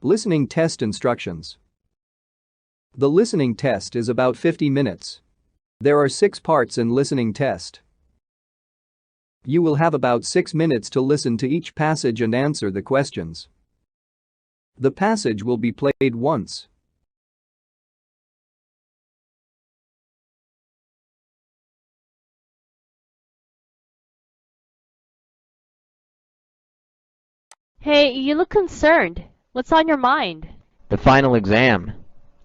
Listening test instructions. The listening test is about 50 minutes. There are 6 parts in listening test. You will have about 6 minutes to listen to each passage and answer the questions. The passage will be played once. Hey, you look concerned. What's on your mind? The final exam.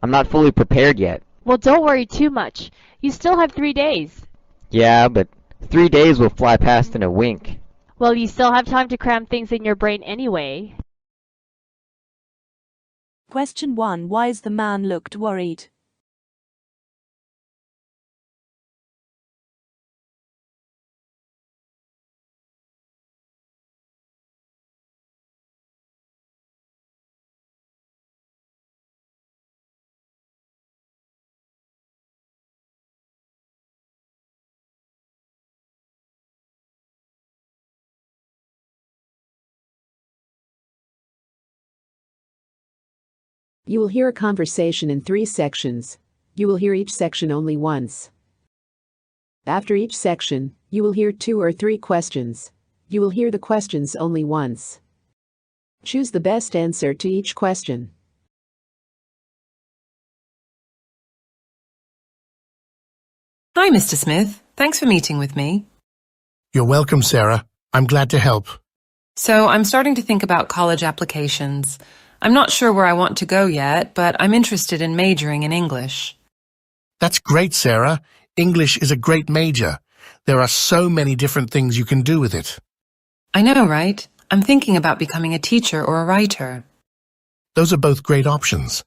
I'm not fully prepared yet. Well, don't worry too much. You still have 3 days. Yeah, but 3 days will fly past in a wink. Well, you still have time to cram things in your brain anyway. Question 1. Why is the man looked worried? You will hear a conversation in 3 sections. You will hear each section only once. After each section, you will hear 2 or 3 questions. You will hear the questions only once. Choose the best answer to each question. Hi, Mr. Smith. Thanks for meeting with me. You're welcome, Sarah. I'm glad to help. So I'm starting to think about college applications. I'm not sure where I want to go yet, but I'm interested in majoring in English. That's great, Sarah. English is a great major. There are so many different things you can do with it. I know, right? I'm thinking about becoming a teacher or a writer. Those are both great options.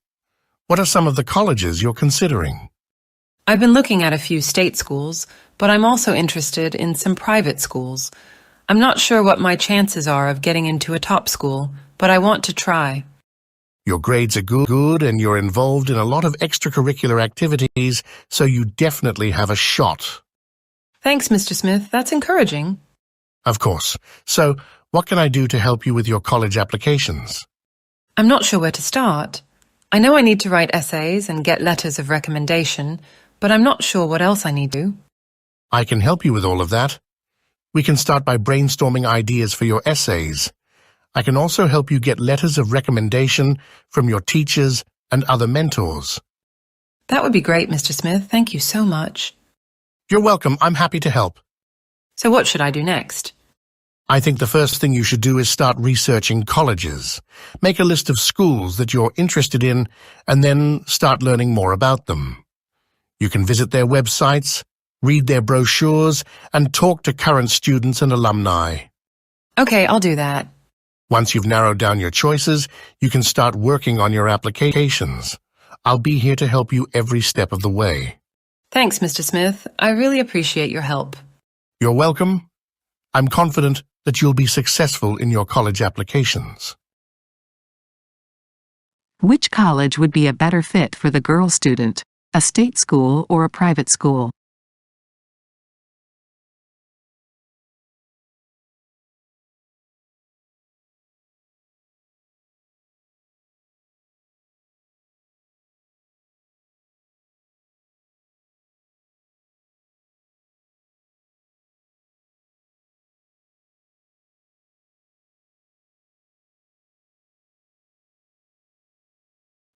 What are some of the colleges you're considering? I've been looking at a few state schools, but I'm also interested in some private schools. I'm not sure what my chances are of getting into a top school, but I want to try. Your grades are good and you're involved in a lot of extracurricular activities, so you definitely have a shot. Thanks, Mr. Smith. That's encouraging. Of course. So, what can I do to help you with your college applications? I'm not sure where to start. I know I need to write essays and get letters of recommendation, but I'm not sure what else I need to do. I can help you with all of that. We can start by brainstorming ideas for your essays. I can also help you get letters of recommendation from your teachers and other mentors. That would be great, Mr. Smith. Thank you so much. You're welcome. I'm happy to help. So what should I do next? I think the first thing you should do is start researching colleges. Make a list of schools that you're interested in and then start learning more about them. You can visit their websites, read their brochures, and talk to current students and alumni. Okay, I'll do that. Once you've narrowed down your choices, you can start working on your applications. I'll be here to help you every step of the way. Thanks, Mr. Smith. I really appreciate your help. You're welcome. I'm confident that you'll be successful in your college applications. Which college would be a better fit for the girl student, a state school or a private school?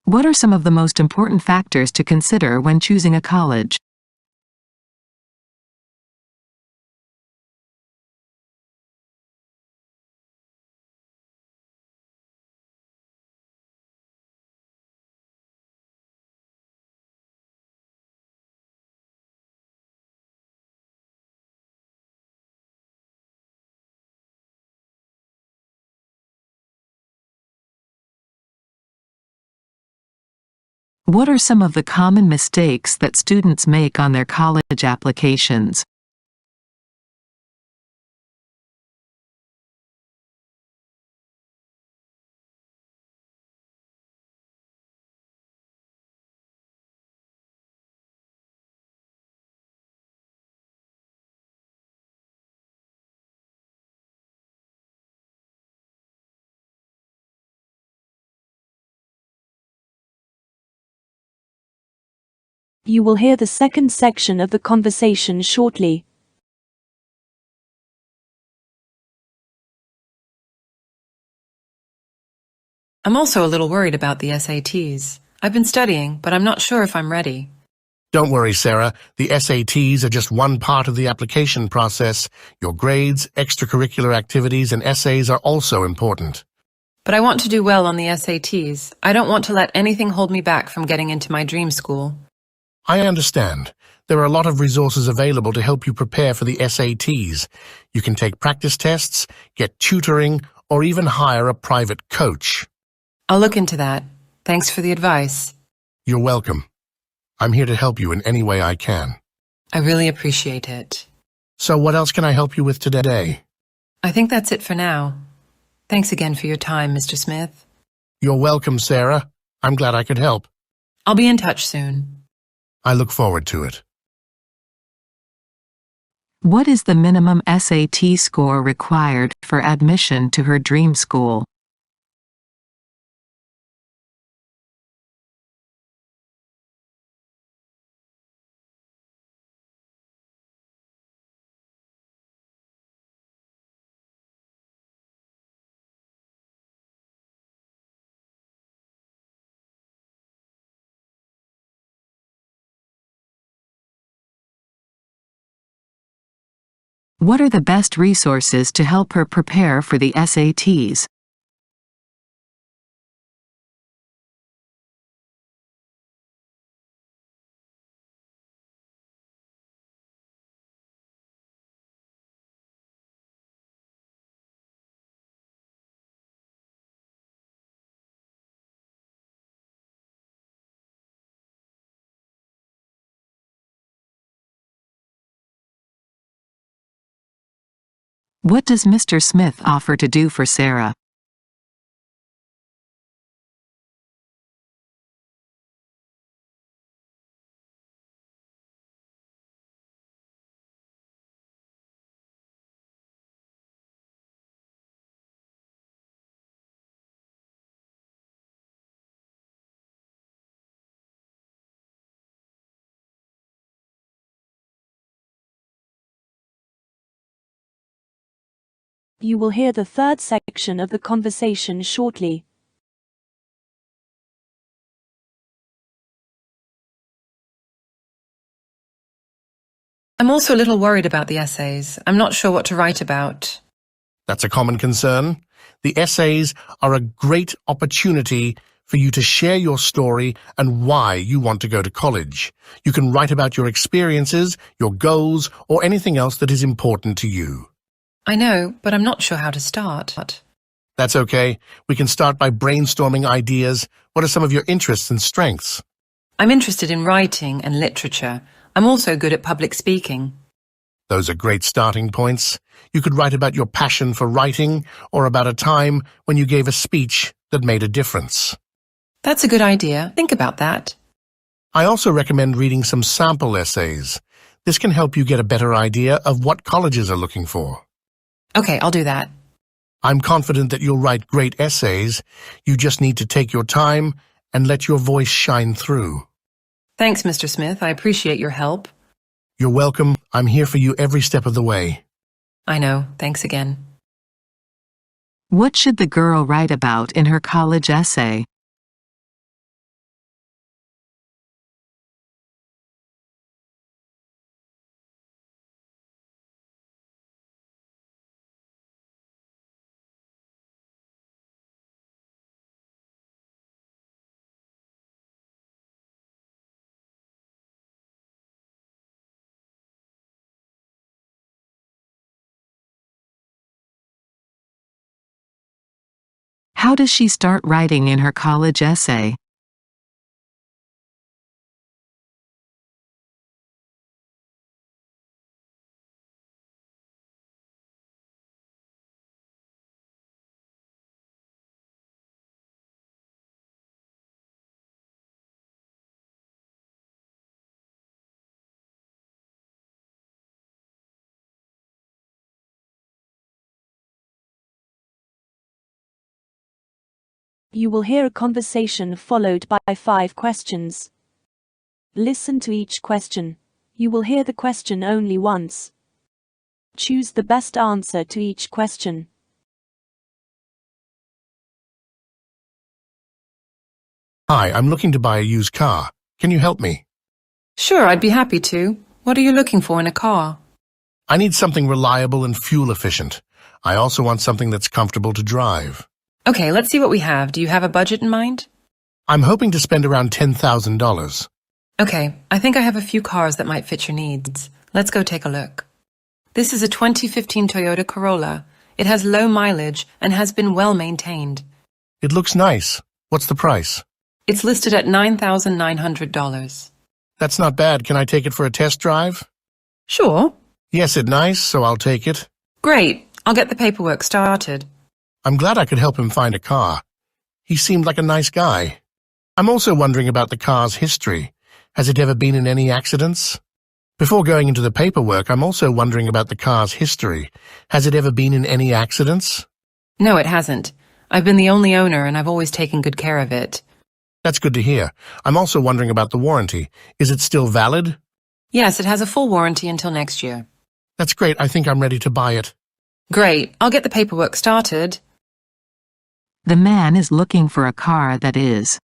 What are some of the most important factors to consider when choosing a college? What are some of the common mistakes that students make on their college applications? You will hear the second section of the conversation shortly. I'm also a little worried about the SATs. I've been studying, but I'm not sure if I'm ready. Don't worry, Sarah. The SATs are just one part of the application process. Your grades, extracurricular activities, and essays are also important. But I want to do well on the SATs. I don't want to let anything hold me back from getting into my dream school. I understand. There are a lot of resources available to help you prepare for the SATs. You can take practice tests, get tutoring, or even hire a private coach. I'll look into that. Thanks for the advice. You're welcome. I'm here to help you in any way I can. I really appreciate it. So what else can I help you with today? I think that's it for now. Thanks again for your time, Mr. Smith. You're welcome, Sarah. I'm glad I could help. I'll be in touch soon. I look forward to it. What is the minimum SAT score required for admission to her dream school? What are the best resources to help her prepare for the SATs? What does Mr. Smith offer to do for Sarah? You will hear the third section of the conversation shortly. I'm also a little worried about the essays. I'm not sure what to write about. That's a common concern. The essays are a great opportunity for you to share your story and why you want to go to college. You can write about your experiences, your goals, or anything else that is important to you. I know, but I'm not sure how to start. That's okay. We can start by brainstorming ideas. What are some of your interests and strengths? I'm interested in writing and literature. I'm also good at public speaking. Those are great starting points. You could write about your passion for writing or about a time when you gave a speech that made a difference. That's a good idea. Think about that. I also recommend reading some sample essays. This can help you get a better idea of what colleges are looking for. Okay, I'll do that. I'm confident that you'll write great essays. You just need to take your time and let your voice shine through. Thanks, Mr. Smith. I appreciate your help. You're welcome. I'm here for you every step of the way. I know. Thanks again. What should the girl write about in her college essay? How does she start writing in her college essay? You will hear a conversation followed by 5 questions. Listen to each question. You will hear the question only once. Choose the best answer to each question. Hi, I'm looking to buy a used car. Can you help me? Sure, I'd be happy to. What are you looking for in a car? I need something reliable and fuel efficient. I also want something that's comfortable to drive. Okay, let's see what we have. Do you have a budget in mind? I'm hoping to spend around $10,000. Okay, I think I have a few cars that might fit your needs. Let's go take a look. This is a 2015 Toyota Corolla. It has low mileage and has been well maintained. It looks nice. What's the price? It's listed at $9,900. That's not bad. Can I take it for a test drive? Sure. Yes, it's nice, so I'll take it. Great. I'll get the paperwork started. I'm glad I could help him find a car. He seemed like a nice guy. I'm also wondering about the car's history. Has it ever been in any accidents? Before going into the paperwork, I'm also wondering about the car's history. Has it ever been in any accidents? No, it hasn't. I've been the only owner and I've always taken good care of it. That's good to hear. I'm also wondering about the warranty. Is it still valid? Yes, it has a full warranty until next year. That's great. I think I'm ready to buy it. Great. I'll get the paperwork started. The man is looking for a car that is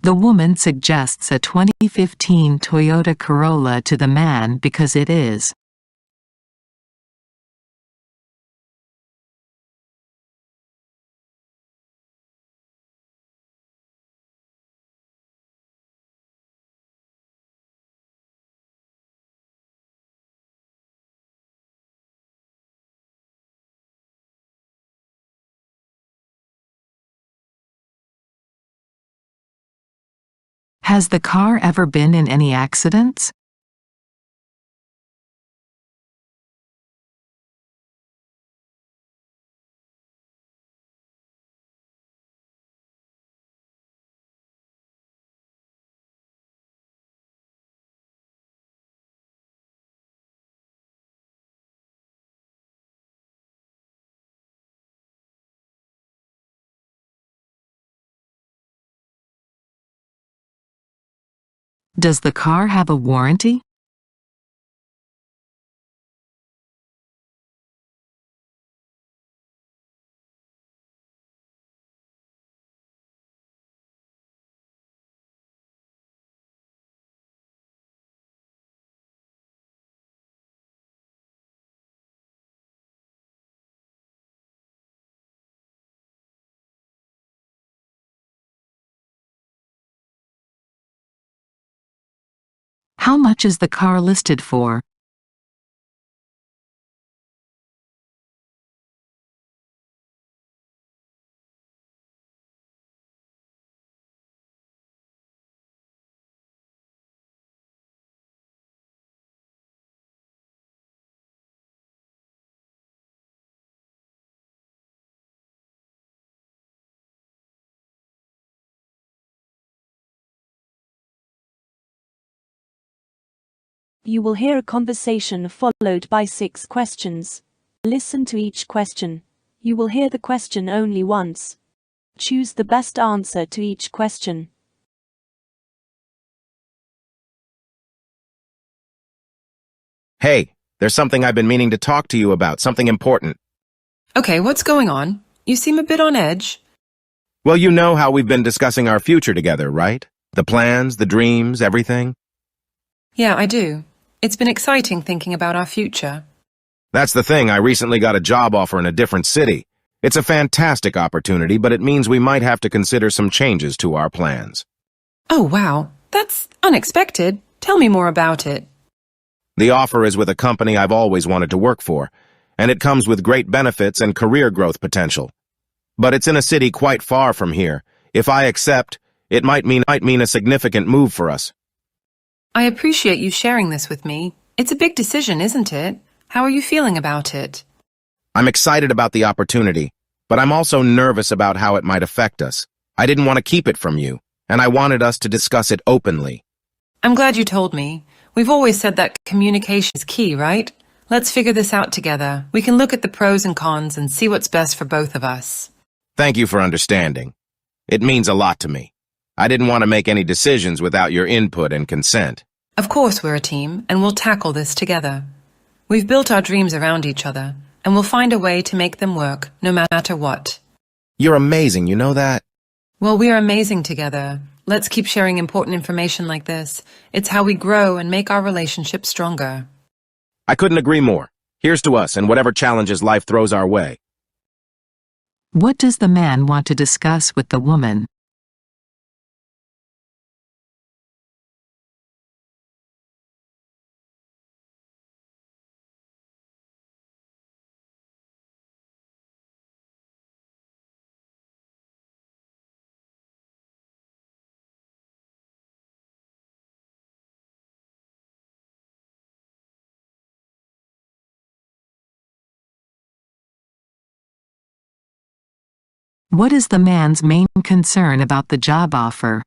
The woman suggests a 2015 Toyota Corolla to the man because it is Has the car ever been in any accidents? Does the car have a warranty? How much is the car listed for? You will hear a conversation followed by 6 questions. Listen to each question. You will hear the question only once. Choose the best answer to each question. Hey, there's something I've been meaning to talk to you about, something important. Okay, what's going on? You seem a bit on edge. Well, you know how we've been discussing our future together, right? The plans, the dreams, everything. Yeah, I do. It's been exciting thinking about our future. That's the thing, I recently got a job offer in a different city. It's a fantastic opportunity, but it means we might have to consider some changes to our plans. Oh, wow. That's unexpected. Tell me more about it. The offer is with a company I've always wanted to work for, and it comes with great benefits and career growth potential. But it's in a city quite far from here. If I accept, it might mean a significant move for us. I appreciate you sharing this with me. It's a big decision, isn't it? How are you feeling about it? I'm excited about the opportunity, but I'm also nervous about how it might affect us. I didn't want to keep it from you, and I wanted us to discuss it openly. I'm glad you told me. We've always said that communication is key, right? Let's figure this out together. We can look at the pros and cons and see what's best for both of us. Thank you for understanding. It means a lot to me. I didn't want to make any decisions without your input and consent. Of course we're a team, and we'll tackle this together. We've built our dreams around each other, and we'll find a way to make them work, no matter what. You're amazing, you know that? Well, we're amazing together. Let's keep sharing important information like this. It's how we grow and make our relationship stronger. I couldn't agree more. Here's to us and whatever challenges life throws our way. What does the man want to discuss with the woman? What is the man's main concern about the job offer?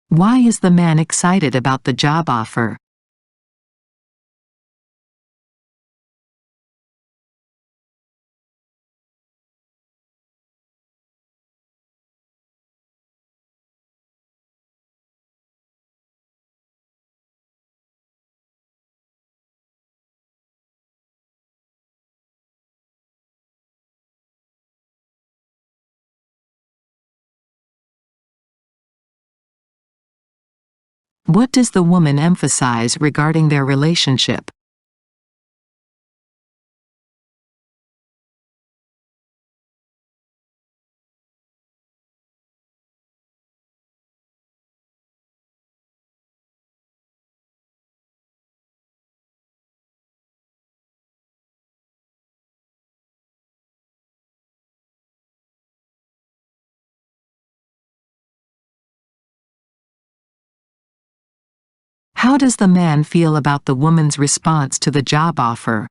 Why is the man excited about the job offer? What does the woman emphasize regarding their relationship? How does the man feel about the woman's response to the job offer?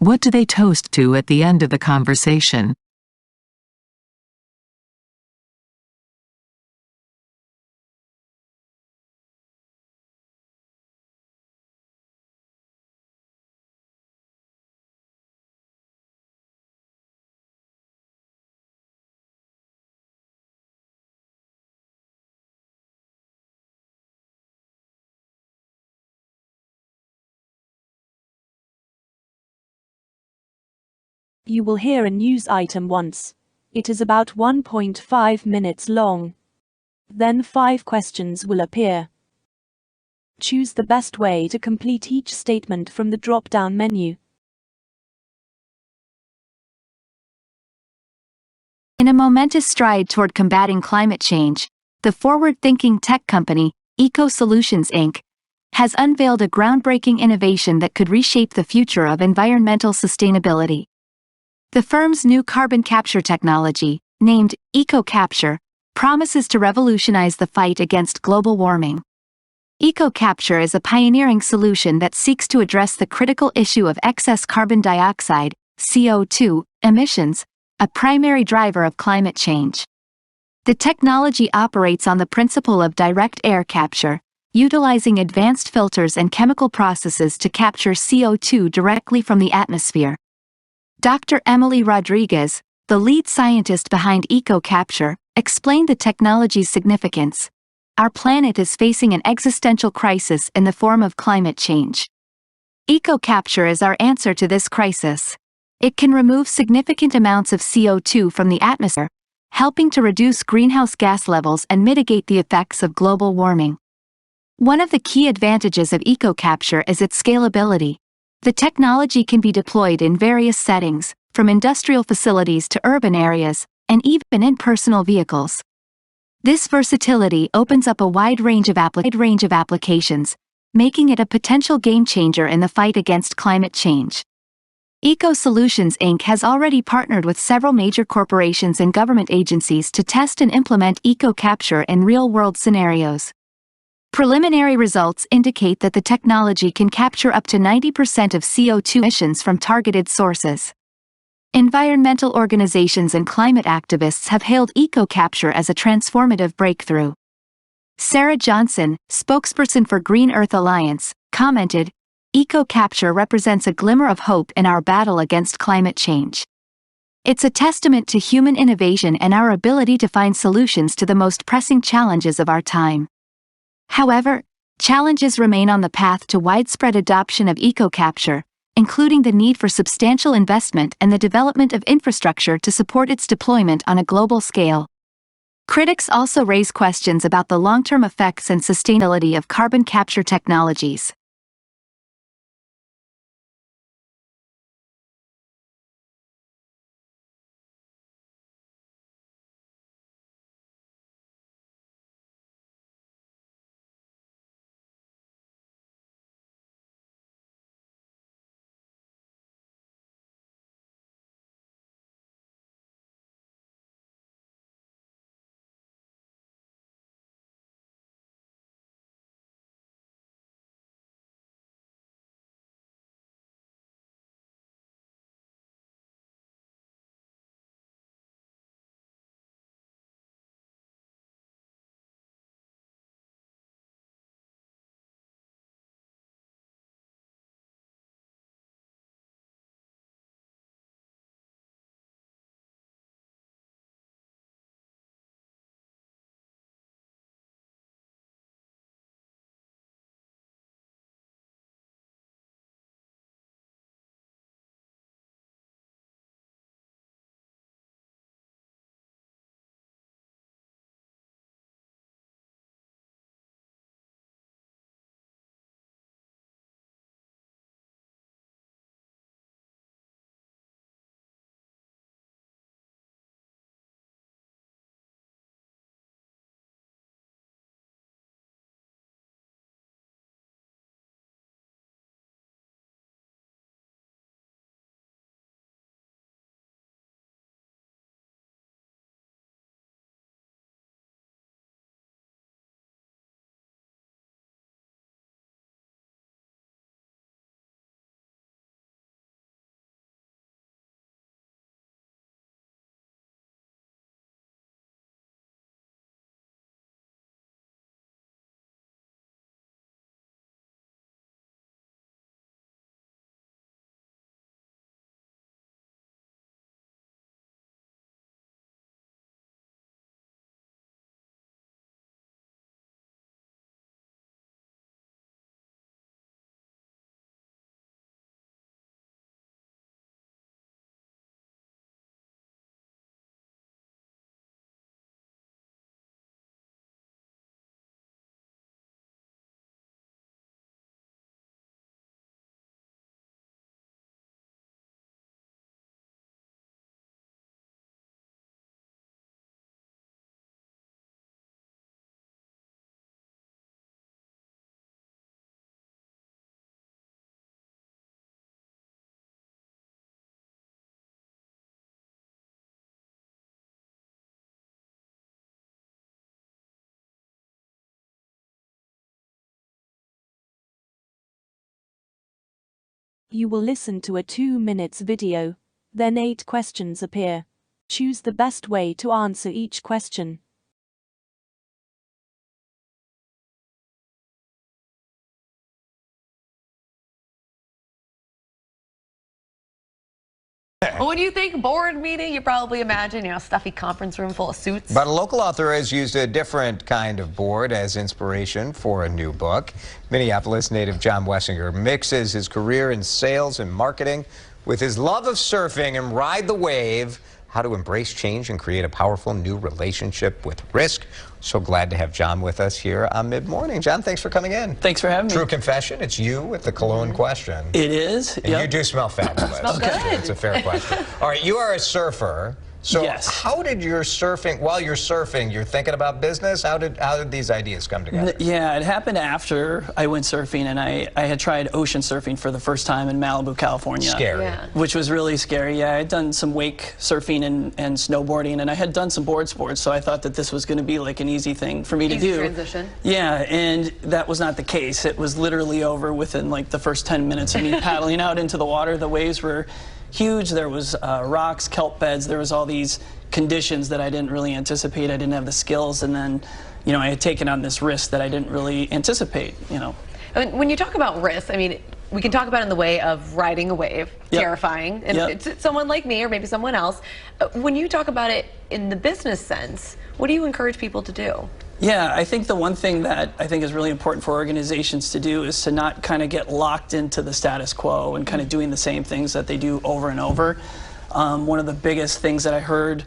What do they toast to at the end of the conversation? You will hear a news item once. It is about 1.5 minutes long. Then 5 questions will appear. Choose the best way to complete each statement from the drop-down menu. In a momentous stride toward combating climate change, the forward-thinking tech company, Eco Solutions Inc., has unveiled a groundbreaking innovation that could reshape the future of environmental sustainability. The firm's new carbon capture technology, named EcoCapture, promises to revolutionize the fight against global warming. EcoCapture is a pioneering solution that seeks to address the critical issue of excess carbon dioxide, CO2, emissions, a primary driver of climate change. The technology operates on the principle of direct air capture, utilizing advanced filters and chemical processes to capture CO2 directly from the atmosphere. Dr. Emily Rodriguez, the lead scientist behind EcoCapture, explained the technology's significance. Our planet is facing an existential crisis in the form of climate change. EcoCapture is our answer to this crisis. It can remove significant amounts of CO2 from the atmosphere, helping to reduce greenhouse gas levels and mitigate the effects of global warming. One of the key advantages of EcoCapture is its scalability. The technology can be deployed in various settings, from industrial facilities to urban areas, and even in personal vehicles. This versatility opens up a wide range of applications, making it a potential game-changer in the fight against climate change. Eco Solutions Inc. has already partnered with several major corporations and government agencies to test and implement EcoCapture in real-world scenarios. Preliminary results indicate that the technology can capture up to 90% of CO2 emissions from targeted sources. Environmental organizations and climate activists have hailed EcoCapture as a transformative breakthrough. Sarah Johnson, spokesperson for Green Earth Alliance, commented, "EcoCapture represents a glimmer of hope in our battle against climate change. It's a testament to human innovation and our ability to find solutions to the most pressing challenges of our time." However, challenges remain on the path to widespread adoption of EcoCapture, including the need for substantial investment and the development of infrastructure to support its deployment on a global scale. Critics also raise questions about the long-term effects and sustainability of carbon capture technologies. You will listen to a 2 minutes video. Then 8 questions appear. Choose the best way to answer each question. Well, when you think board meeting, you probably imagine, a stuffy conference room full of suits. But a local author has used a different kind of board as inspiration for a new book. Minneapolis native John Wessinger mixes his career in sales and marketing with his love of surfing and ride the wave, how to embrace change and create a powerful new relationship with risk. So glad to have John with us here on Mid-Morning. John, thanks for coming in. Thanks for having me. True confession, it's you with the cologne question. It is. And you do smell fabulous. Smells good. It's a fair question. All right, you are a surfer. So Yes. how did your surfing, while you're surfing, you're thinking about business? How did these ideas come together? Yeah, it happened after I went surfing, and I had tried ocean surfing for the first time in Malibu, California. Scary. Yeah. Which was really scary. Yeah, I had done some wake surfing and snowboarding, and I had done some board sports, so I thought that this was going to be like an easy thing for me to do. Transition. Yeah, and that was not the case. It was literally over within like the first 10 minutes of me paddling out into the water. The waves were huge. There was rocks, kelp beds. There was all these conditions that I didn't really anticipate. I didn't have the skills, and then, I had taken on this risk that I didn't really anticipate. I mean, when you talk about risk, I mean, we can talk about it in the way of riding a wave, terrifying, and it's someone like me or maybe someone else. When you talk about it in the business sense, what do you encourage people to do? Yeah, I think the one thing that I think is really important for organizations to do is to not kind of get locked into the status quo and kind of doing the same things that they do over and over. One of the biggest things that I heard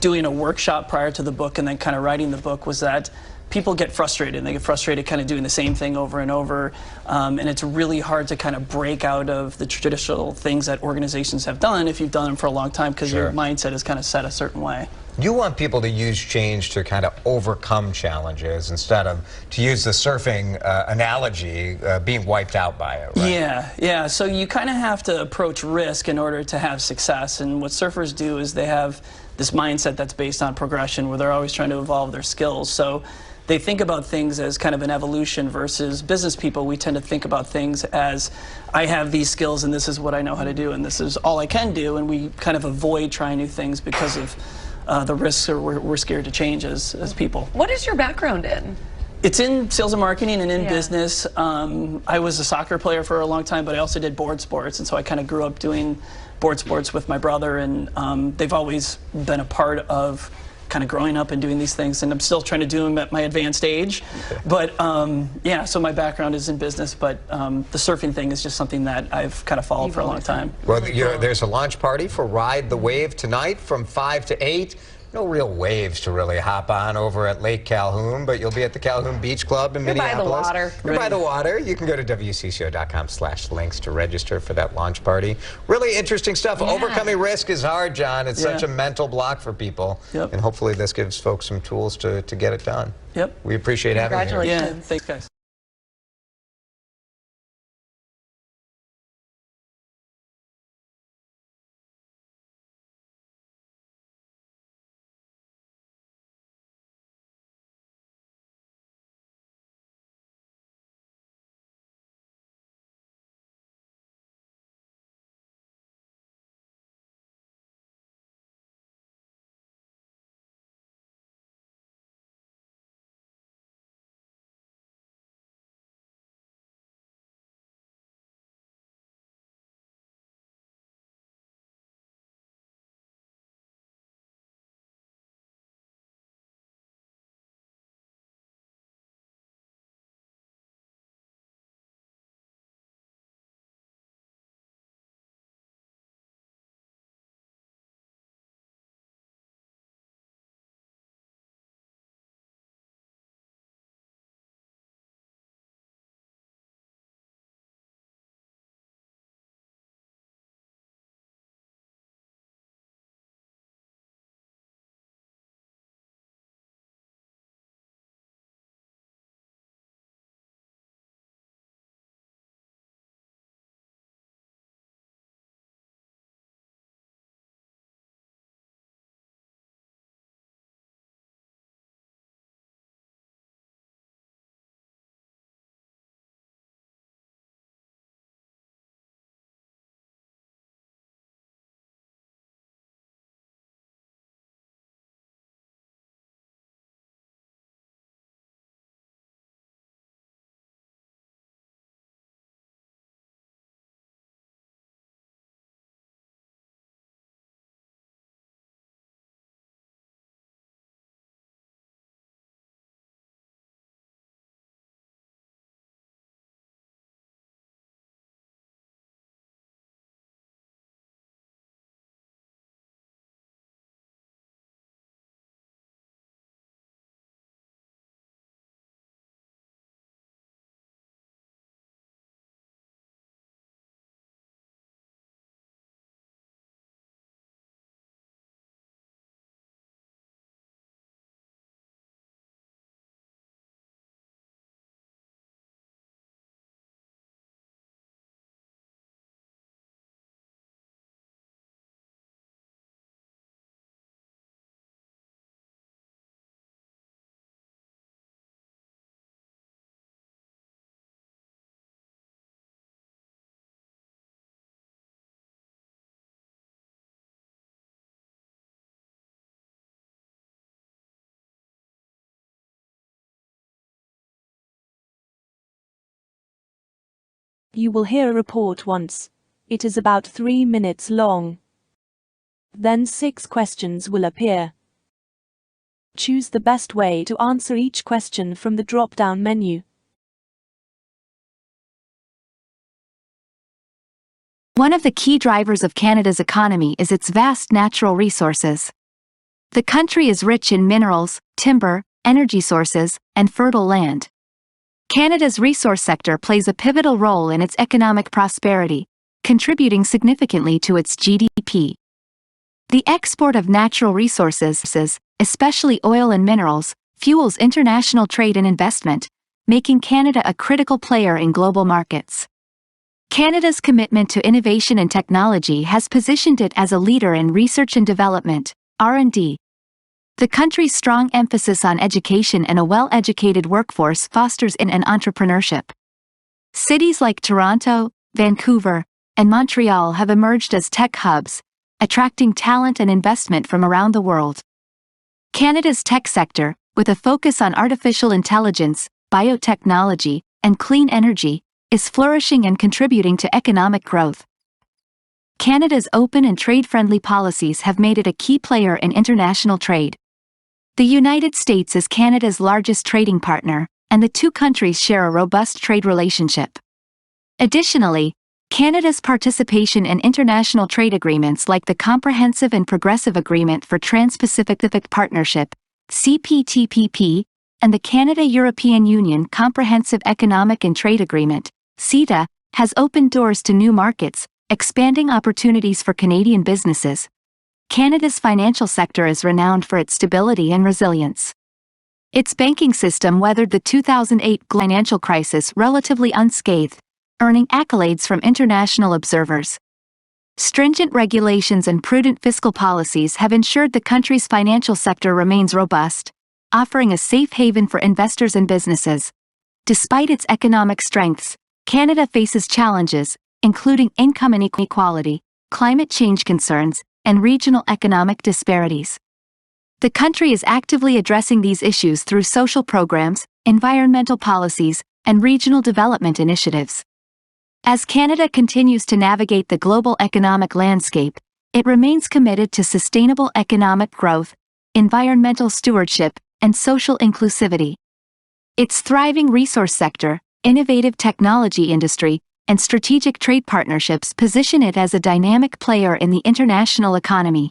doing a workshop prior to the book and then kind of writing the book was that people get frustrated, and they get frustrated kind of doing the same thing over and over, and it's really hard to kind of break out of the traditional things that organizations have done if you've done them for a long time, because your mindset is kind of set a certain way. You want people to use change to kind of overcome challenges instead of, to use the surfing analogy, being wiped out by it, right? Yeah. So you kind of have to approach risk in order to have success. And what surfers do is they have this mindset that's based on progression, where they're always trying to evolve their skills. So they think about things as kind of an evolution, versus business people, we tend to think about things as, I have these skills and this is what I know how to do and this is all I can do, and we kind of avoid trying new things because of the risks, or we're scared to change as people. What is your background in? It's in sales and marketing and in business. I was a soccer player for a long time, but I also did board sports, and so I kind of grew up doing board sports with my brother, and they've always been a part of kind of growing up and doing these things, and I'm still trying to do them at my advanced age. But yeah, so my background is in business, but the surfing thing is just something that I've kind of followed for a long time. Well, there's a launch party for Ride the Wave tonight from 5 to 8. No real waves to really hop on over at Lake Calhoun, but you'll be at the Calhoun Beach Club in Minneapolis. By the water. You're by the water. You can go to WCCO.com/links to register for that launch party. Really interesting stuff. Overcoming risk is hard, John. It's such a mental block for people. And hopefully this gives folks some tools to get it done. We appreciate having you here. Congratulations. Yeah, thanks, guys. You will hear a report once. It is about 3 minutes long. Then 6 questions will appear. Choose the best way to answer each question from the drop-down menu. One of the key drivers of Canada's economy is its vast natural resources. The country is rich in minerals, timber, energy sources, and fertile land. Canada's resource sector plays a pivotal role in its economic prosperity, contributing significantly to its GDP. The export of natural resources, especially oil and minerals, fuels international trade and investment, making Canada a critical player in global markets. Canada's commitment to innovation and technology has positioned it as a leader in research and development, R&D. The country's strong emphasis on education and a well-educated workforce fosters in and entrepreneurship. Cities like Toronto, Vancouver, and Montreal have emerged as tech hubs, attracting talent and investment from around the world. Canada's tech sector, with a focus on artificial intelligence, biotechnology, and clean energy, is flourishing and contributing to economic growth. Canada's open and trade-friendly policies have made it a key player in international trade. The United States is Canada's largest trading partner, and the two countries share a robust trade relationship. Additionally, Canada's participation in international trade agreements like the Comprehensive and Progressive Agreement for Trans-Pacific Partnership, CPTPP, and the Canada-European Union Comprehensive Economic and Trade Agreement, CETA, has opened doors to new markets, expanding opportunities for Canadian businesses. Canada's financial sector is renowned for its stability and resilience. Its banking system weathered the 2008 financial crisis relatively unscathed, earning accolades from international observers. Stringent regulations and prudent fiscal policies have ensured the country's financial sector remains robust, offering a safe haven for investors and businesses. Despite its economic strengths, Canada faces challenges, including income inequality, climate change concerns, and regional economic disparities. The country is actively addressing these issues through social programs, environmental policies, and regional development initiatives. As Canada continues to navigate the global economic landscape, it remains committed to sustainable economic growth, environmental stewardship, and social inclusivity. Its thriving resource sector, innovative technology industry, and strategic trade partnerships position it as a dynamic player in the international economy.